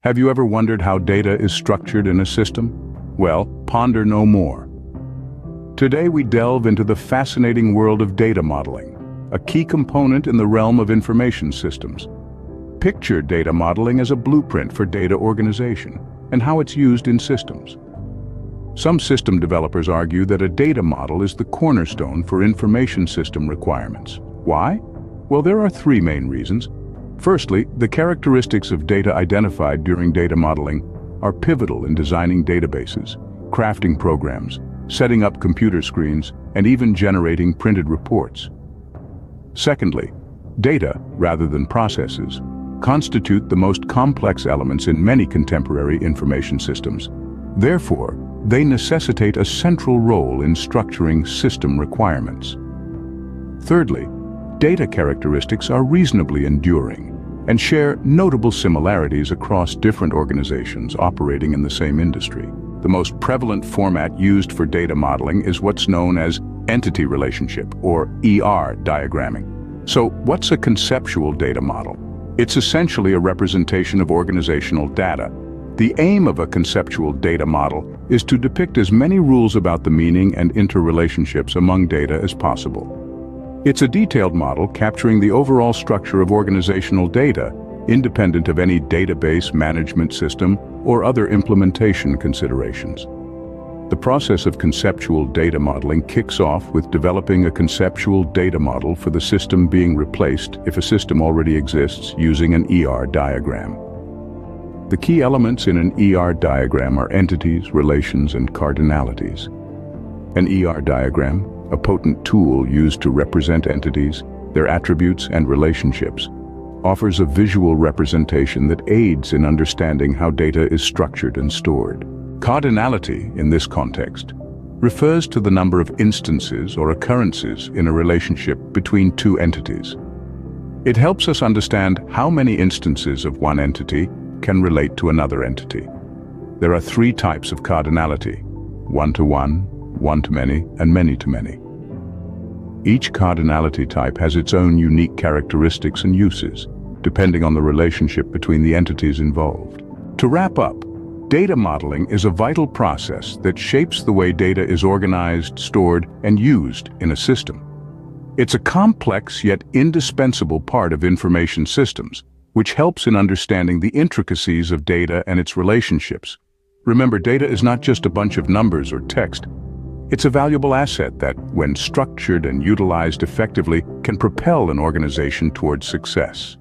Have you ever wondered how data is structured in a system? Well, ponder no more. Today we delve into the fascinating world of data modeling, a key component in the realm of information systems. Picture data modeling as a blueprint for data organization and how it's used in systems. Some system developers argue that a data model is the cornerstone for information system requirements. Why? Well, there are three main reasons. Firstly, the characteristics of data identified during data modeling are pivotal in designing databases, crafting programs, setting up computer screens, and even generating printed reports. Secondly, data, rather than processes, constitute the most complex elements in many contemporary information systems. Therefore, they necessitate a central role in structuring system requirements. Thirdly, data characteristics are reasonably enduring and share notable similarities across different organizations operating in the same industry. The most prevalent format used for data modeling is what's known as entity relationship, or ER diagramming. So, what's a conceptual data model? It's essentially a representation of organizational data. The aim of a conceptual data model is to depict as many rules about the meaning and interrelationships among data as possible. It's a detailed model capturing the overall structure of organizational data, independent of any database management system or other implementation considerations. The process of conceptual data modeling kicks off with developing a conceptual data model for the system being replaced if a system already exists using an ER diagram. The key elements in an ER diagram are entities, relations, and cardinalities. An ER diagram, a potent tool used to represent entities, their attributes and relationships, offers a visual representation that aids in understanding how data is structured and stored. Cardinality, in this context, refers to the number of instances or occurrences in a relationship between two entities. It helps us understand how many instances of one entity can relate to another entity. There are three types of cardinality: one-to-one, one-to-many, and many-to-many. Each cardinality type has its own unique characteristics and uses, depending on the relationship between the entities involved. To wrap up, data modeling is a vital process that shapes the way data is organized, stored, and used in a system. It's a complex yet indispensable part of information systems, which helps in understanding the intricacies of data and its relationships. Remember, data is not just a bunch of numbers or text. It's a valuable asset that, when structured and utilized effectively, can propel an organization towards success.